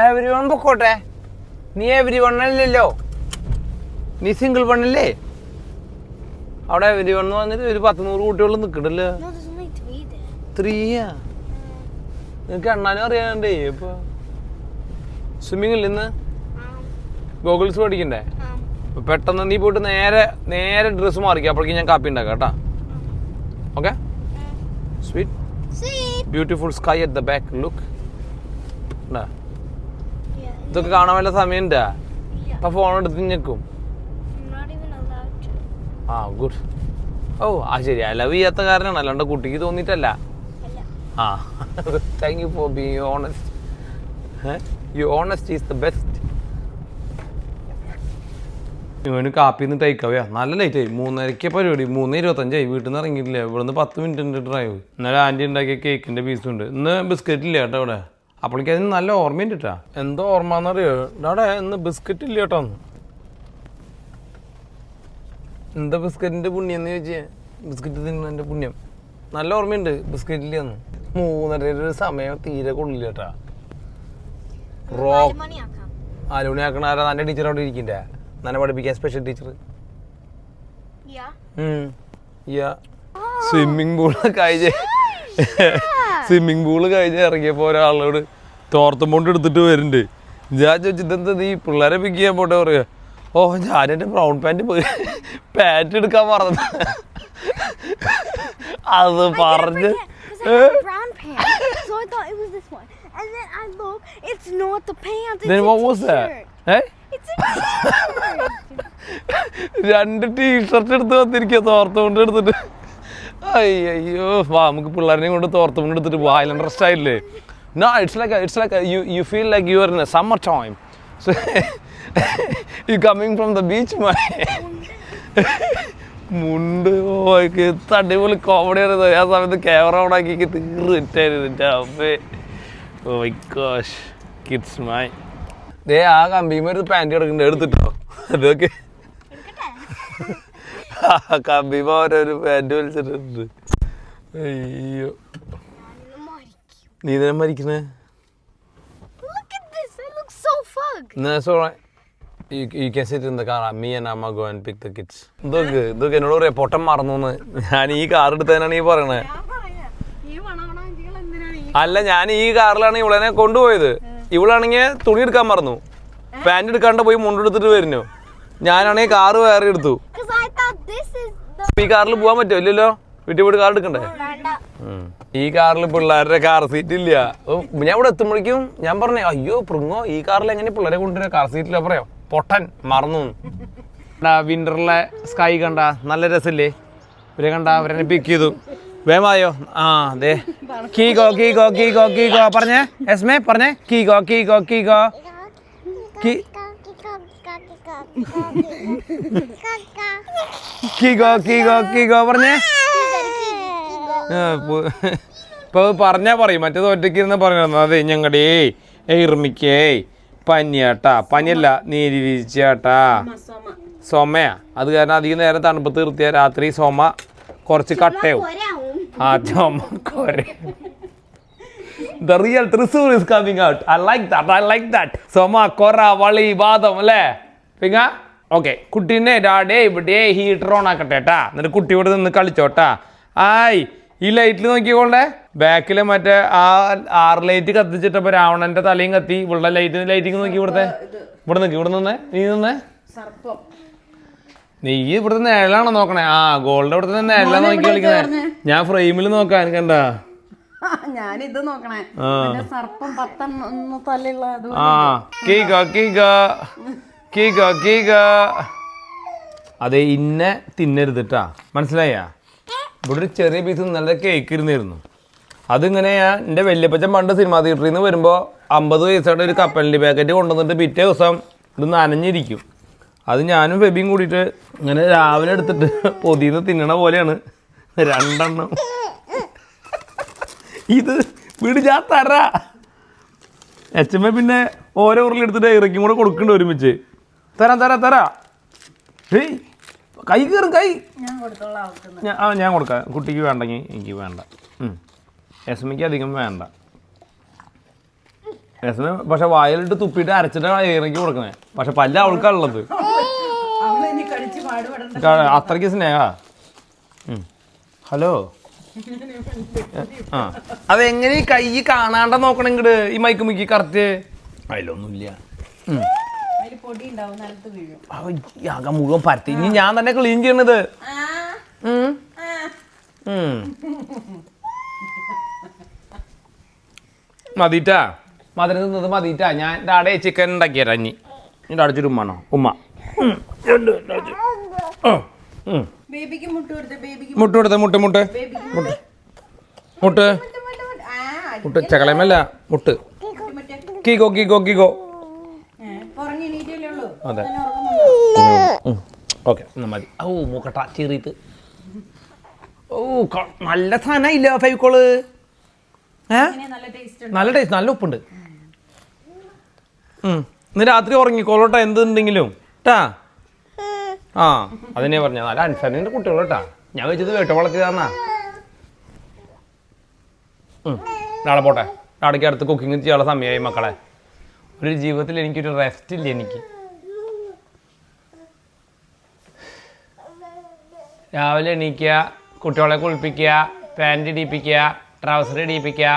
എവരി വൺ പൊക്കോട്ടെ. നീ എവരി വൺ അല്ലല്ലോ, നീ സിംഗിൾ വണ്ണല്ലേ? അവിടെ എവരി വൺ വന്നിട്ട് ഒരു 100 കുട്ടികൾ നിൽക്കണ്ടല്ലോ. 3 നിനക്ക് എണ്ണാനും അറിയാണ്ടേ. ഇപ്പൊ സ്വിമ്മിങ് ഇല്ല ഇന്ന്? ഗോഗിൾസ് മേടിക്കണ്ടേ? പെട്ടെന്ന് നീ പോയിട്ട് നേരെ ഡ്രസ്സ് മാറിക്കുക. അപ്പോഴേക്കും ഞാൻ കാപ്പി ഉണ്ടാക്കാം കേട്ടോ. Okay, sweet beautiful sky at the back. Look, ഇതൊക്കെ കാണാൻ വല്ല സമയമുണ്ടാ? അപ്പൊ ഫോൺ എടുത്ത് ഞെക്കും. ആ ഗുഡ്. ഓ ആ ശരി, ലവ് ചെയ്യാത്ത കാരണമാണ്, അല്ലാണ്ട് കുട്ടിക്ക് തോന്നിയിട്ടല്ല. ആ, thank you for being honest. You honest is the best. ഇവന് കാപ്പിന്ന് ടേക്കവയാ. നല്ല ലേറ്റ് ആയി. 3:30 പരിപാടി. 3:25 വീട്ടിൽ നിന്ന് ഇറങ്ങിയിട്ടില്ല. ഇവിടുന്ന് 10 മിനിറ്റ് ഡ്രൈവ്. ഇന്നലെ ആൻറ്റി ഉണ്ടാക്കിയ കേക്കിൻ്റെ പീസും ഉണ്ട്. ഇന്ന് ബിസ്ക്കറ്റ് ഇല്ല കേട്ടോ ഇവിടെ. അപ്പോഴേക്കും അതിന് നല്ല ഓർമ്മയുണ്ട് കേട്ടാ. എന്തോ ഓർമ്മ എന്നറിയോ അവിടെ ഇന്ന് ബിസ്ക്കറ്റ് ഇല്ല കേട്ടോ. എന്താ ബിസ്ക്കറ്റിൻ്റെ പുണ്യം എന്ന് ചോദിച്ചാൽ ബിസ്ക്കറ്റ് തിന്നതിൻ്റെ പുണ്യം. നല്ല ഓർമ്മയുണ്ട് ബിസ്ക്കറ്റ് ഇല്ലെന്ന്. 3:30 സമയം തീരെ കൊള്ളില്ല കേട്ടാ. റോക്ക് 4 മണിയാക്കണ ആരാ? നല്ല ടീച്ചർ അവിടെ ഇരിക്കണ്ടേ തന്നെ പഠിപ്പിക്കാൻ സ്പെഷ്യൽ ടീച്ചർ. സ്വിമ്മിങ് പൂള് കഴിഞ്ഞ് ഇറങ്ങിയപ്പോൾ ഒരാളോട് തോർത്തും കൊണ്ട് എടുത്തിട്ട് വരുന്നുണ്ട്. ഞാൻ ചോദിച്ചിട്ടെന്താ നീ പിള്ളേരെ പിക്ക് ചെയ്യാൻ പോട്ടെ പറയുക. ഓ ഞാനെൻ്റെ ബ്രൗൺ പാൻറ്റ് എടുക്കാൻ മറന്നു. അത് പറഞ്ഞ് And then I look, it's not the pants. Then what was that? It's a t-shirt. 2 T shirt എടുത്ത് വന്നിരിക്കുക തോർത്ത് കൊണ്ട് എടുത്തിട്ട്. അയ്യോ വാ നമുക്ക് പിള്ളേരെയും കൊണ്ട് തോർത്ത് കൊണ്ട് എടുത്തിട്ട് പോവാ. Islander സ്റ്റൈലില്ലേ. No, it's like you feel like you are in a summer time. So you coming from the beach, man. മുണ്ട് പോയി അടിപൊളി കോമഡിയാണ്. ആ സമയത്ത് ക്യാമറ ഓണാക്കി തീർന്നിട്ടായിരുന്നു അമ്മേ. Oh my gosh kids my. ദേ ആ കമ്പിമ ഒരു പാൻറ് കിടക്കുന്നുണ്ട് എടുത്തിട്ടോ. അതൊക്കെ കമ്പിമ ഓരോരു പാൻറ് വലിച്ചിട്ടുണ്ട്. അയ്യോ നീ തന്നെ മരിക്കണേ. You can sit in the car. Me and Amma go and pick the kids. ഇതൊക്കെ എന്നോട് പറയാം പൊട്ടം മറന്നു. ഞാൻ ഈ കാർ എടുത്തതിനാണ് ഈ പറയണേ. അല്ല ഞാൻ ഈ കാറിലാണ് ഇവളെന്നെ കൊണ്ടുപോയത്. ഇവളാണെങ്കിൽ തുണി എടുക്കാൻ മറന്നു. പാൻറ് എടുക്കാണ്ട് പോയി മുണ്ടെടുത്തിട്ട് വരുന്നു. ഞാനാണെങ്കിൽ കാറ് വേറെ എടുത്തു. ഈ കാറിൽ പോകാൻ പറ്റുമോ? ഇല്ലല്ലോ. വീട്ടിൽ പോയിട്ട് കാർ എടുക്കണ്ടേ? ഈ കാറിൽ പിള്ളേരുടെ കാർ സീറ്റ് ഇല്ല. ഞാൻ ഇവിടെ എത്തുമ്പോഴേക്കും ഞാൻ പറഞ്ഞു അയ്യോ പ്രിങ്ങോ ഈ കാറിൽ എങ്ങനെ പിള്ളേരെ കൊണ്ടുവരാ കാർ സീറ്റില്ല പറയാം. പൊട്ടൻ മറന്നു. വിന്ററിലെ സ്കൈ കണ്ട നല്ല രസമില്ലേ? ഇവരെ കണ്ട അവരെന്നെ പിക്ക് ചെയ്തു. വേമായോ? ആ അതെ. കീകോ കീകോ കീകോ കീകോ പറഞ്ഞേ എസ്മേ പറഞ്ഞേ. കീകോ കീകോ കീകോ കീകോ കീകോ കീകോ പറഞ്ഞേ. ഇപ്പൊ പറഞ്ഞാ പറയും. മറ്റേത് ഒറ്റയ്ക്ക് ഇരുന്ന് പറഞ്ഞു. അതെ ഞങ്ങളുടെ ഇർമിക്കേ പനിയാട്ടാ. പനിയല്ല നീരി വീഴ്ചയാട്ടാ. സോമയാ. അത് കാരണം അധികം നേരം തണുപ്പത്ത് നിർത്തിയ രാത്രി സോമ കുറച്ച് കട്ടയാവും. ആ ചുമ കൊര. The real Thrissur is coming out. I like that. സോമ കൊറ വളി വാദം അല്ലേ പിങ്ങ. ഓക്കെ കുട്ടീനെ ഡാഡേ ഇവിടെ ഹീറ്റർ ഓൺ ആക്കട്ടെ കേട്ടാ. എന്നിട്ട് കുട്ടി ഇവിടെ നിന്ന് കളിച്ചോട്ടാ. ആയ് ഈ ലൈറ്റിൽ നോക്കിക്കോണ്ടേ. ബാക്കിൽ മറ്റേ ആ 6 ലൈറ്റ് കത്തിച്ചിട്ടപ്പോൾ രാവണന്റെ തലയും കത്തി. ഇവിടെ ലൈറ്റിങ് നോക്കി. ഇവിടെ നിൽക്കി. ഇവിടെ നിന്നേ നീ നിന്നേ. നീ ഇവിടുത്തെ നേഴലാണോ നോക്കണേ? ആ ഗോൾഡ് ഇവിടുത്തെ നേഴലാ നോക്കി കളിക്കണേ. ഞാൻ ഫ്രെയിമിൽ നോക്കാൻ എനിക്കെന്താ ഞാനിത് നോക്കണേ. സർപ്പം 10 തലയുള്ള. ആ കീകോ കീകോ കീകോ കീകോ. അതെ ഇന്നെ തിന്നരുതിട്ടാ മനസ്സിലായ? ഇവിടെ ഒരു ചെറിയ പീസ് നല്ല കേക്ക് ഇരുന്നിരുന്നു. അതിങ്ങനെയാ എൻ്റെ വല്യപ്പച്ചൻ പണ്ട് സിനിമാ തിയേറ്ററിൽ നിന്ന് വരുമ്പോൾ 50 പൈസയുടെ ഒരു കപ്പലിൻ്റെ പാക്കറ്റ് കൊണ്ടുവന്നിട്ട് പിറ്റേ ദിവസം ഇത് നനഞ്ഞിരിക്കും. അത് ഞാനും ഫെബിയും കൂടിയിട്ട് ഇങ്ങനെ രാവിലെ എടുത്തിട്ട് പൊതിന്ന് തിന്നണ പോലെയാണ് 2 എണ്ണം. ഇത് വീട് ഞാൻ തരാ. HM പിന്നെ ഓരോ ഉരുളെടുത്തിട്ട് ഇറക്കും കൂടെ കൊടുക്കണ്ട ഒരുമിച്ച്. തരാ. ഏയ് കൈ കയറും കൈ. ഞാൻ കൊടുക്കാം. കുട്ടിക്ക് വേണ്ടെങ്കിൽ എനിക്ക് വേണ്ട. എസ്മയ്ക്ക് അധികം വേണ്ട. എസ്മ പക്ഷെ വായിലിട്ട് തുപ്പിയിട്ട് അരച്ചിട്ട് ഇറക്കി കൊടുക്കണേ. പക്ഷെ പല്ല അവൾക്കാണുള്ളത്. അത്രയ്ക്ക് സ്നേഹ. ഹലോ ആ അതെങ്ങനെ ഈ കൈ കാണാണ്ട നോക്കണം ഇങ്ങട്. ഈ മൈക്ക് കറക്റ്റ് അതിലൊന്നുമില്ല. ആകെ മുഴുവൻ പരത്തി. ഇനി ഞാൻ തന്നെ ക്ലീൻ ചെയ്യണത്. മതിട്ടാ മധുരം തിന്നത് മതിട്ടാ. ഞാൻ ഡാഡേ ചിക്കൻ ഉണ്ടാക്കിയരാ. ഇനി അടച്ചിട്ട് ഉമ്മാണോ? ഉമ്മ മുട്ട കൊടുത്ത മുട്ട് ചകളമല്ല മുട്ട്. കീകോ കീകോ കീകോ. അതെ ഓക്കെ എന്നാൽ മതി. ഓ മൂക്കട്ട ചീറിയിട്ട്. ഓ നല്ല സാധനം ഇല്ല ഫൈക്കോള്. നല്ല ടേസ്റ്റ്. നല്ല ടേസ്റ്റ്, നല്ല ഉപ്പുണ്ട്. ഇന്ന് രാത്രി ഉറങ്ങിക്കോളൂട്ടാ എന്തുണ്ടെങ്കിലും കേട്ടാ. ആ അതിനെ പറഞ്ഞ നല്ല അനുസരണ കുട്ടികളോട്ടാ. ഞാൻ വെച്ചത് വേട്ടവളത്തിയതാന്നാ. നാളെ പോട്ടെ. നാളേക്ക് അടുത്ത് കുക്കിംഗ് ചെയ്യാനുള്ള സമയമായി മക്കളെ. ഒരു ജീവിതത്തിൽ എനിക്കൊരു റെസ്റ്റ് ഇല്ല. എനിക്ക് രാവിലെ എണീക്കുക, കുട്ടികളെ കുളിപ്പിക്കുക, പാൻറ് ഇടിപ്പിക്കുക, ട്രൗസർ ഇടിപ്പിക്കുക,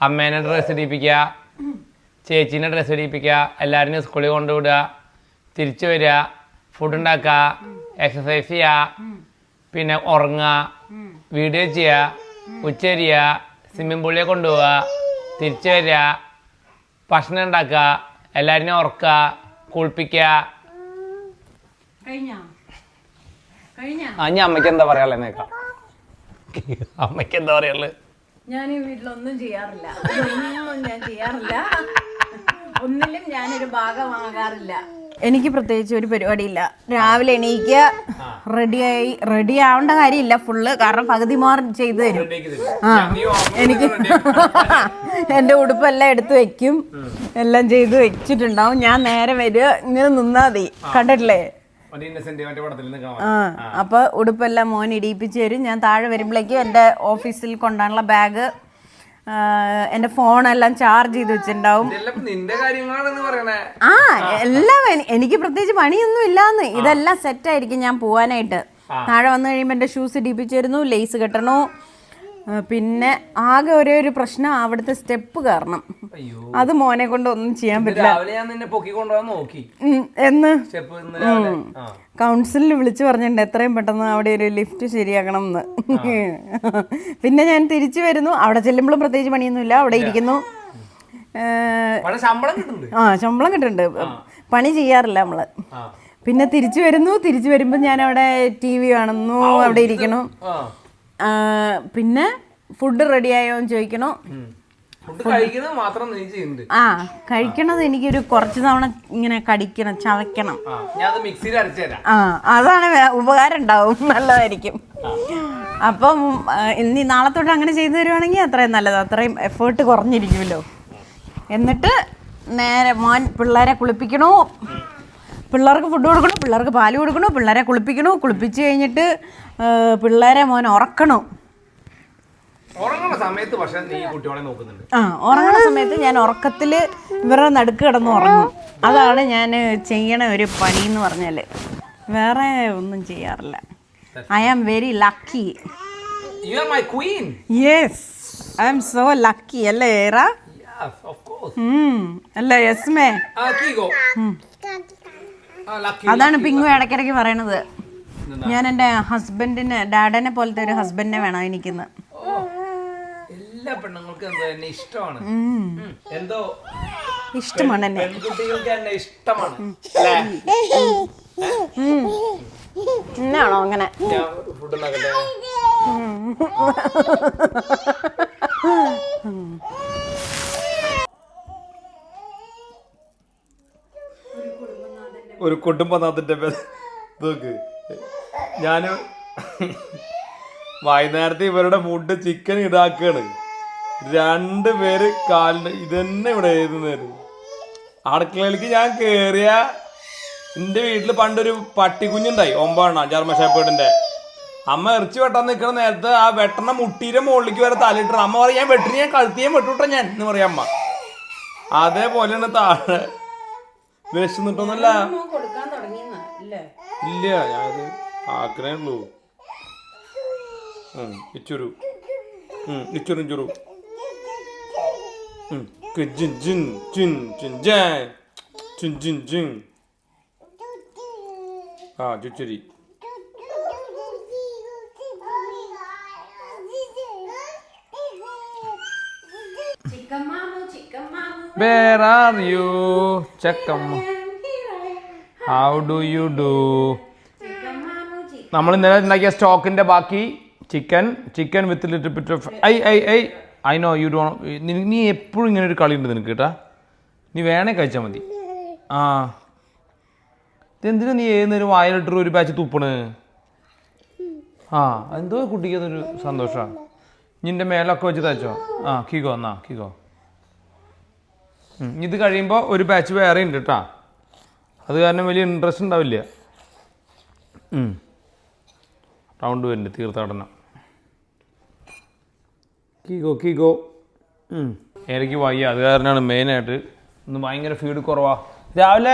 അമ്മേനെ ഡ്രസ്സ് ഇടിപ്പിക്കുക, ചേച്ചീനെ ഡ്രസ്സ് ഇടിപ്പിക്കുക, എല്ലാവരും സ്കൂളിൽ കൊണ്ടുവിടുക, തിരിച്ചു വരിക, ഫുഡ് ഉണ്ടാക്കുക, എക്സസൈസ് ചെയ്യുക, പിന്നെ ഉറങ്ങുക, വീഡിയോ ചെയ്യുക, ഉച്ചരിയുക, സ്വിമ്മിംഗ് പൂളിൽ കൊണ്ടുപോവുക, തിരിച്ചു വരിക, ഭക്ഷണം ഉണ്ടാക്കുക, എല്ലാവരും ഉറക്കുക, കുളിപ്പിക്കുക. ഇനി അമ്മയ്ക്ക് എന്താ പറയാനുള്ളത് എന്നേക്കാം? അമ്മയ്ക്ക് എന്താ പറയാനുള്ളത്? ഞാൻ ഈ വീട്ടിലൊന്നും ചെയ്യാറില്ല. ഒന്നും ഞാൻ ചെയ്യാറില്ല. ഒന്നിലും ഞാനൊരു ഭാഗമാകാറില്ല. എനിക്ക് പ്രത്യേകിച്ച് ഒരു പരിപാടിയില്ല. രാവിലെ എണീക്കുക, റെഡി ആവേണ്ട കാര്യമില്ല ഫുള്ള്. കാരണം പകുതി മാർ ചെയ്തു തരും. എനിക്ക് എൻ്റെ ഉടുപ്പെല്ലാം എടുത്ത് വെക്കും, എല്ലാം ചെയ്ത് വെച്ചിട്ടുണ്ടാവും. ഞാൻ നേരെ വരിക, ഇങ്ങനെ നിന്നാ മതി. കണ്ടിട്ടില്ലേ? അപ്പൊ ഉടുപ്പെല്ലാം മോൻ ഇടിയിപ്പിച്ച് തരും. ഞാൻ താഴെ വരുമ്പോഴേക്കും എൻ്റെ ഓഫീസിൽ കൊണ്ടുപോകാനുള്ള ബാഗ്, എൻ്റെ ഫോണെല്ലാം ചാർജ് ചെയ്ത് വെച്ചിട്ടുണ്ടാവും. ആ എല്ലാം എനിക്ക് പ്രത്യേകിച്ച് പണിയൊന്നും ഇല്ലാന്ന്. ഇതെല്ലാം സെറ്റായിരിക്കും ഞാൻ പോവാനായിട്ട്. താഴെ വന്നു കഴിയുമ്പോൾ എൻ്റെ ഷൂസ് ഇടിപ്പിച്ച് തരുന്നു, ലേസ് കെട്ടണു. പിന്നെ ആകെ ഒരേ ഒരു പ്രശ്നം, അവിടുത്തെ സ്റ്റെപ്പ് കയറണം. അത് മോനെ കൊണ്ട് ഒന്നും ചെയ്യാൻ പറ്റില്ല. എന്ന് കൗൺസിലിൽ വിളിച്ചു പറഞ്ഞിട്ടുണ്ട് എത്രയും പെട്ടെന്ന് അവിടെ ഒരു ലിഫ്റ്റ് ശരിയാക്കണം എന്ന്. പിന്നെ ഞാൻ തിരിച്ചു വരുന്നു. അവിടെ ചെല്ലുമ്പോഴും പ്രത്യേകിച്ച് പണിയൊന്നുമില്ല, അവിടെ ഇരിക്കുന്നു. ശമ്പളം കിട്ടുന്നുണ്ട്, പണി ചെയ്യാറില്ല നമ്മള്. പിന്നെ തിരിച്ചു വരുന്നു. തിരിച്ചു വരുമ്പോൾ ഞാൻ അവിടെ TV കാണുന്നു, അവിടെ ഇരിക്കണം. പിന്നെ ഫുഡ് റെഡിയായോ എന്ന് ചോദിക്കണോ. ആ കഴിക്കണത് എനിക്കൊരു കുറച്ച് തവണ ഇങ്ങനെ കടിക്കണം, ചവയ്ക്കണം. ആ അതാണ് ഉപകാരം ഉണ്ടാവും, നല്ലതായിരിക്കും. അപ്പം ഇനി നാളെ തൊട്ട് അങ്ങനെ ചെയ്തു തരുവാണെങ്കിൽ അത്രയും നല്ലത്. അത്രയും എഫേർട്ട് കുറഞ്ഞിരിക്കുമല്ലോ. എന്നിട്ട് നേരെ മോൻ പിള്ളേരെ കുളിപ്പിക്കണു, പിള്ളേർക്ക് ഫുഡ് കൊടുക്കണു, പിള്ളേർക്ക് പാല് കൊടുക്കണു, പിള്ളേരെ കുളിപ്പിക്കണു. കുളിപ്പിച്ച് കഴിഞ്ഞിട്ട് പിള്ളേരെ മോൻ ഉറക്കണു. ഉറങ്ങുന്ന സമയത്ത് ഉറങ്ങണ സമയത്ത് ഞാൻ ഉറക്കത്തിൽ ഇവരുടെ നടുക്ക് കിടന്ന് ഉറങ്ങും. അതാണ് ഞാൻ ചെയ്യണ ഒരു പണി എന്ന് പറഞ്ഞാൽ. വേറെ ഒന്നും ചെയ്യാറില്ല. I am very lucky. Yes, I am so lucky. അല്ലേ ഏറ? അല്ല യെസ്മേ. അതാണ് പിങ്കു ഇടയ്ക്കിടയ്ക്ക് പറയണത്. ഞാൻ എൻ്റെ ഹസ്ബൻഡിന്, ഡാഡനെ പോലത്തെ ഒരു ഹസ്ബൻഡിനെ വേണം എനിക്കിന്ന്. എല്ലാ പെണ്ണുങ്ങൾക്ക് എന്നെ ഇഷ്ടമാണ്. എന്തോ ഇഷ്ടമാണ് എന്നെ, പെൺകുട്ടികൾക്ക് എന്നെ ഇഷ്ടമാണ്. എന്നാണോ അങ്ങനെ? ഫുഡ് ഉണ്ടാക്കട്ടെ. ഒരു കുടുംബനാഥന്റെ നോക്ക്. ഞാൻ വൈകുന്നേരത്തെ ഇവരുടെ ഫുഡ് ചിക്കൻ ഇതാക്കാണ്. 2 പേര് കാലിന് ഇതന്നെ ഇവിടെ എഴുതുന്നേര്. അടുക്കളയിലേക്ക് ഞാൻ കേറിയ, എൻ്റെ വീട്ടിൽ പണ്ടൊരു പട്ടിക്കുഞ്ഞുണ്ടായി, 9 ജർമ്മൻ ഷെപ്പേർഡിന്റെ. അമ്മ ഇറച്ചി വെട്ടാൻ നിൽക്കുന്ന നേരത്ത് ആ വെട്ടണ മുട്ടീരെ മുകളിലേക്ക് വരെ തലയിട്ട. അമ്മ പറയും ഞാൻ വെട്ടിന്, ഞാൻ കഴുത്തിയും വെട്ടുവിട്ട ഞാൻ എന്ന് പറയാം അമ്മ. അതേപോലെയാണ് താഴെ വിശന്നിട്ടൊന്നുമല്ല. ഇല്ല, ഞാനത് ആക്കണേ ഉള്ളൂ. ഇച്ചൊരു ഇച്ചൊരു ചൊരു ജിൻ ജിൻ ജിൻ ജിൻ ജിൻ ജിൻ ജിൻ. ആ ചുച്ചരി. Where are you, Chakkamma? How do you do? നമ്മൾ ഇന്നലെ ഉണ്ടാക്കിയ സ്റ്റോക്കിന്റെ ബാക്കി chicken with little bit of I know you do. നീ എപ്പോഴും ഇങ്ങനെ ഒരു കളി ഉണ്ട് നിനക്ക് കേട്ടാ. നീ വേണേ കഴിച്ചാൽ മതി. ആ ഇതെന്തിനാ നീ ഏതൊരു വായിലിട്ടൊരു ഒരു ബാച്ച് തുപ്പണ്? ആ എന്തോ കുട്ടിക്ക് അതൊരു സന്തോഷമാണ്. നിന്റെ മേലൊക്കെ വെച്ച് തയ്ച്ചോ. ആ കീകോ എന്നാ കീകോ. ഇത് കഴിയുമ്പോൾ ഒരു ബാച്ച് വേറെ ഉണ്ട് കേട്ടോ. അത് കാരണം വലിയ ഇൻട്രസ്റ്റ് ഉണ്ടാവില്ല. റൗണ്ട് വരുന്നുണ്ട് തീർത്ഥാടനം. കീകോ എനിക്ക് വയ്യ, അത് കാരണമാണ് മെയിനായിട്ട്. ഇന്ന് ഭയങ്കര ഫീഡ് കുറവാ. രാവിലെ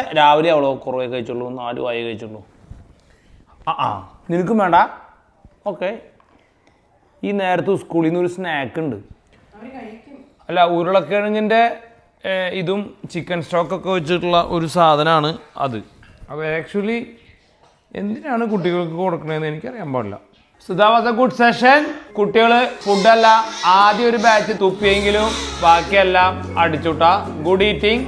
അവളോ കുറവേ കഴിച്ചുള്ളൂ, 4 വായ കഴിച്ചുള്ളൂ. നിനക്കും വേണ്ട? ഓക്കെ. ഈ നേരത്തെ സ്കൂളിൽ നിന്ന് ഒരു സ്നാക്ക് ഉണ്ട്. അല്ല, ഉരുളക്കിഴങ്ങിൻ്റെ ഇതും ചിക്കൻ സ്റ്റോക്കൊക്കെ വെച്ചിട്ടുള്ള ഒരു സാധനമാണ് അത്. അപ്പോൾ ആക്ച്വലി എന്തിനാണ് കുട്ടികൾക്ക് കൊടുക്കണതെന്ന് എനിക്കറിയാൻ പാടില്ല. So that was a good session. കുട്ടികൾ ഫുഡല്ല ആദ്യം ഒരു ബാച്ച് തുപ്പിയെങ്കിലും ബാക്കിയെല്ലാം അടിച്ചുട്ടാ. Good eating.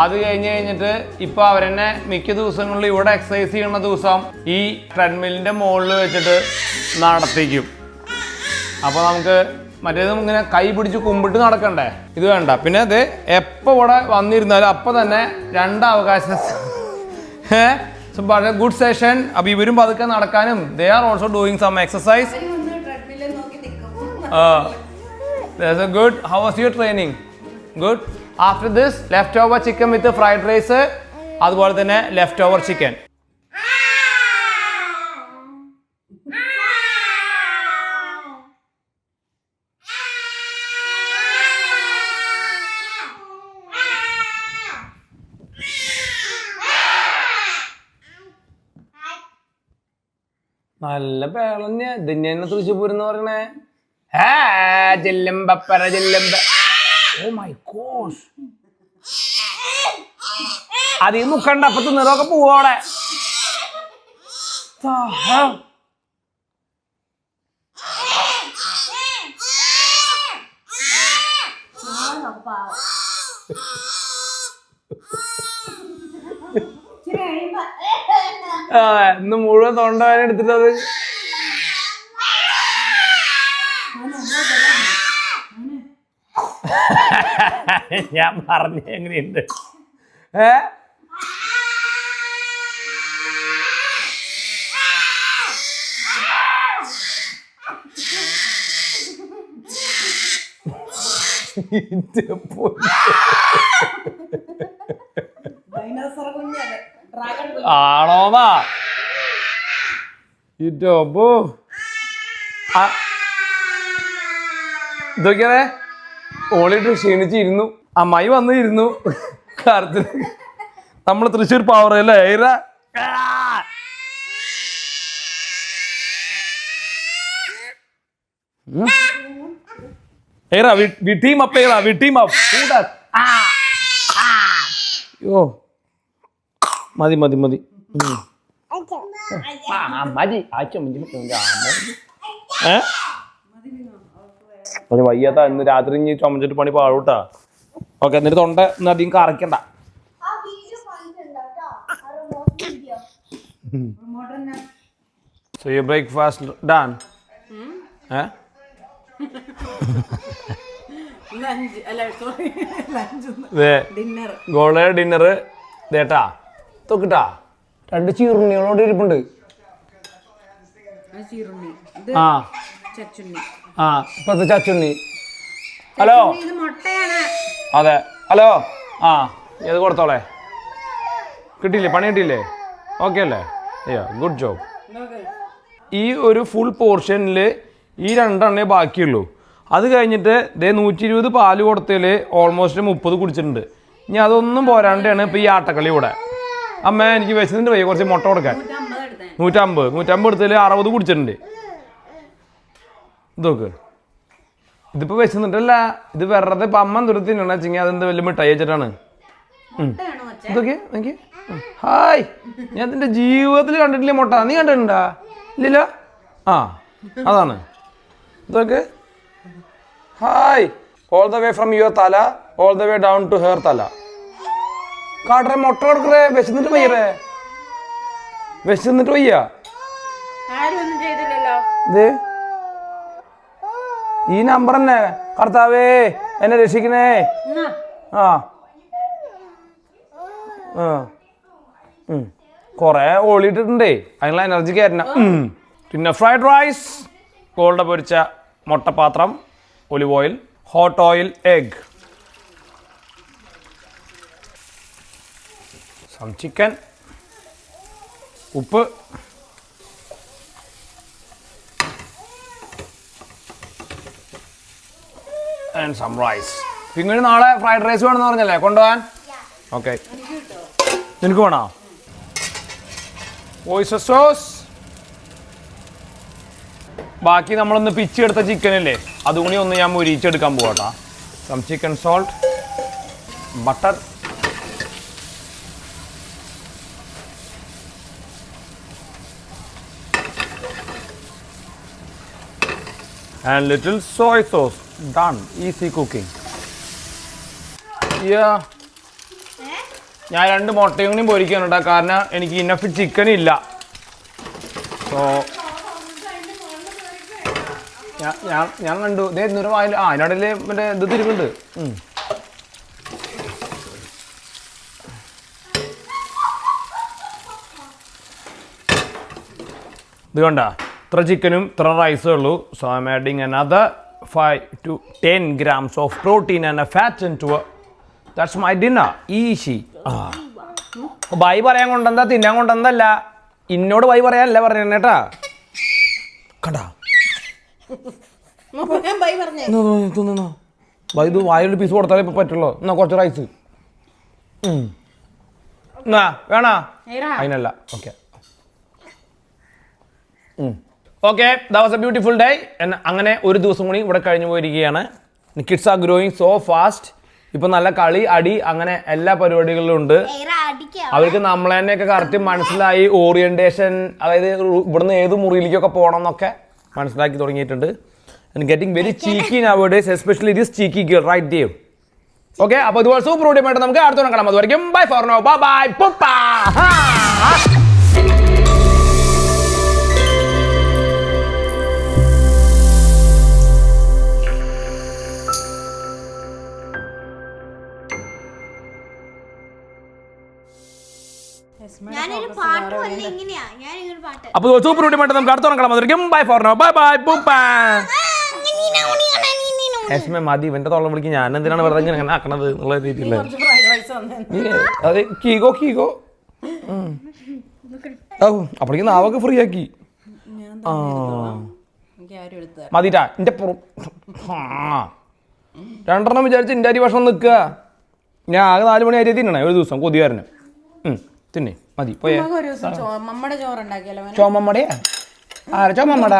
അത് കഴിഞ്ഞിട്ട് ഇപ്പോൾ അവരെന്നെ മിക്ക ദിവസങ്ങളിൽ ഇവിടെ എക്സസൈസ് ചെയ്യുന്ന ദിവസം ഈ ട്രെഡ്മില്ലിൻ്റെ മുകളിൽ വെച്ചിട്ട് നടത്തിക്കും. അപ്പോൾ നമുക്ക് മറ്റേതും ഇങ്ങനെ കൈ പിടിച്ച് കുമ്പിട്ട് നടക്കണ്ടേ, ഇത് വേണ്ട. പിന്നെ അത് എപ്പോൾ ഇവിടെ വന്നിരുന്നാലും അപ്പം തന്നെ 2 അവകാശം. So but a good session. അപ്പോൾ ഇവരും പതുക്കെ നടക്കാനും they are also doing some exercise. That's a good. How was your training? Good. After this leftover chicken with the fried rice, അതുപോലെ തന്നെ leftover chicken. നല്ല പേളന്നെ ഇതന്നെയാണ് തൃശ്ശൂർ എന്ന് പറയണേ. ഓ മൈ ഗോഷ്, അതിൽ മുക്കണ്ട, അപ്പൊ തിന്നതൊക്കെ പോവോടെ. ഇന്ന് മുഴുവൻ തൊണ്ടവേദന എടുത്തിട്ടത്. ഞാൻ പറഞ്ഞ എങ്ങനെയുണ്ട്? ആണോന്നാ ഇറ്റോപ്പോ ഇതൊക്കെയാണേ. ഓളിട്ട് ക്ഷീണിച്ചിരുന്നു, അമ്മായി വന്ന് ഇരുന്നു കാര്യത്തിൽ. നമ്മൾ തൃശ്ശൂർ പവർ അല്ലേ ഏറ. we team up. യോ മതി മതി. വയ്യാത്ത ഇന്ന് രാത്രി ഇനി ചുമച്ചിട്ട് പണി പാടൂട്ടാ. ഓക്കെ, എന്നിട്ട് തൊണ്ട ഇന്ന് അധികം കറക്കണ്ട. So your breakfast done? ഗോൾഡ് ഡിന്നർ ദേട്ടാ തൊക്കിട്ടാ. 2 ചീറുണ്ണികളോട് ഇരിപ്പുണ്ട്. ഇപ്പത്തെ ചച്ചുണ്ണി. ഹലോ, അതെ ഹലോ. ഇത് കൊടുത്തോളെ. കിട്ടിയില്ലേ? പണി കിട്ടിയില്ലേ? ഓക്കെ അല്ലേ? Good job. ഈ ഒരു ഫുൾ പോർഷനിൽ ഈ 2 എണ്ണേ ബാക്കിയുള്ളൂ. അത് കഴിഞ്ഞിട്ട് 120 പാല് കൊടുത്തതിൽ ഓൾമോസ്റ്റ് 30 കുടിച്ചിട്ടുണ്ട്. ഇനി അതൊന്നും പോരാണ്ടാണ് ഇപ്പോൾ ഈ ആട്ടക്കളി ഇവിടെ. അമ്മ എനിക്ക് വിശന്നിട്ട് പോയി കുറച്ച് മുട്ട കൊടുക്കാൻ. 150 എടുത്തതിൽ 60 കുടിച്ചിട്ടുണ്ട്. ഇതൊക്കെ ഇതിപ്പോൾ വിശന്നിട്ടല്ല, ഇത് വെറുതെ ഇപ്പം അമ്മ ദുരത്തിനാണ് വെച്ചെങ്കിൽ അതെന്ത് വലിയ മിഠായി വെച്ചിട്ടാണ്. ഇതൊക്കെ എനിക്ക് ഹായ്, ഞാൻ എൻ്റെ ജീവിതത്തിൽ കണ്ടിട്ടില്ലേ മുട്ട. നീ കണ്ടിട്ടുണ്ടാ? ഇല്ലല്ലോ. അതാണ് ഇതൊക്കെ. Hi, all the way from your തല all the way down to hair തല. കാട്ടറേ മുട്ട കൊടുക്കറേ. വിശന്നിട്ട് വയ്യറേ, വിശന്നിട്ട് വയ്യ. ഇത് ഈ നമ്പർ തന്നെ. കർത്താവേ എന്നെ രക്ഷിക്കണേ. കുറേ ഓളിയിട്ടിട്ടുണ്ടേ, അതിനുള്ള എനർജി കയറണം. പിന്നെ ഫ്രൈഡ് റൈസ്, ഗോൾഡ് പൊരിച്ച മുട്ടപ്പാത്രം, olive oil, hot oil, egg, some chicken, ഉപ്പ്, ആൻഡ് സം റൈസ്. പിന്നെ നാളെ ഫ്രൈഡ് റൈസ് വേണമെന്ന് പറഞ്ഞല്ലേ കൊണ്ടുപോകാൻ? ഓക്കെ, നിനക്ക് വേണോ? Oyster sauce. ബാക്കി നമ്മളൊന്ന് പിച്ചെടുത്ത ചിക്കനില്ലേ, അതുകൂടി ഒന്ന് ഞാൻ മുരിച്ചെടുക്കാൻ പോകട്ടോ. Some chicken salt, butter, and little soy sauce. Done. Easy cooking. Yeah. ഞാൻ 2 മുട്ടയും കൂടി പൊരിക്കാനുണ്ടാ, കാരണം എനിക്ക് ഇനഫ് ചിക്കൻ ഇല്ല. സോ ഞാൻ കണ്ടു ഇന്നൊരു വായിൽ അതിനിടയിൽ മറ്റേ ഇത് തിരിവുണ്ട്. ഇത് കണ്ട, ഇത്ര ചിക്കനും ഇത്ര റൈസും ഉള്ളൂ. So I M adding another 5 to 10 grams of protein and a fat into it. That's my dinner. Easy. Bye പറയാൻ കൊണ്ടെന്താ, തിന്നാൻ കൊണ്ടെന്തല്ല. ഇന്നോട് ബൈ പറയാനല്ല പറഞ്ഞേട്ടാ. കണ്ടാ ബൈ, ഇത് വായൊരു പീസ് കൊടുത്താലേ ഇപ്പൊ പറ്റുള്ളൂ. എന്നാ കുറച്ച് റൈസ് എന്നാ വേണോ? അതിനല്ല. Okay okay, that was A beautiful day. അങ്ങനെ ഒരു ദിവസം കൂടി ഇവിടെ കഴിഞ്ഞു പോയിരിക്കുകയാണ്. Kids are growing so fast. ഇപ്പം നല്ല കളി, അടി, അങ്ങനെ എല്ലാ പരിപാടികളിലും ഉണ്ട്. അവർക്ക് നമ്മളെ തന്നെയൊക്കെ കറക്റ്റ് മനസ്സിലായി. ഓറിയന്റേഷൻ, അതായത് ഇവിടുന്ന് ഏത് മുറിയിലേക്കൊക്കെ പോകണം എന്നൊക്കെ മനസ്സിലാക്കി തുടങ്ങിയിട്ടുണ്ട്. And getting very cheeky nowadays, especially this cheeky girl right ദേവ്. ഓക്കെ, അപ്പോൾ ഇതുപോലെ സൂപ്പർ വീഡിയോയുമായിട്ട് നമുക്ക് അടുത്ത കാണാം. അതുവരെയും bye for now, bye bye, പുപ്പാ. ഞാനൊരു പാട്ട് വല്ല ഇങ്ങനെയാ, ഞാനിങ്ങനൊരു പാട്ട്. അപ്പോൾ സൂപ്പർ വീഡിയോയുമായിട്ട് നമുക്ക് അടുത്ത കാണാം. അതുവരെയും bye for now, bye bye, പുപ്പാ. മതി, ഇവന്റെ തൊള്ള വിളിക്കും. ഞാൻ എന്തിനാണ് വെറുതെ ഇങ്ങനെ ആക്കണത് എന്നുള്ള രീതിയില്ല. അതെ, കീഗോ കീഗോ. അപ്പോഴേക്കും നാവൊക്കെ ഫ്രീ ആക്കി. മതിട്ടാ, എന്റെ 2 വിചാരിച്ച് എന്റെ അരി ഭക്ഷണം നിൽക്കുക. ഞാൻ ആകെ 4 മണി അരി തിന്നണേ ഒരു ദിവസം, കൊതികാരന്. തിന്നെ മതി. പോയേ ചോറുണ്ടാക്കിയാലോ? ചോമമ്മടേ? ആരാ ചോമമ്മടാ?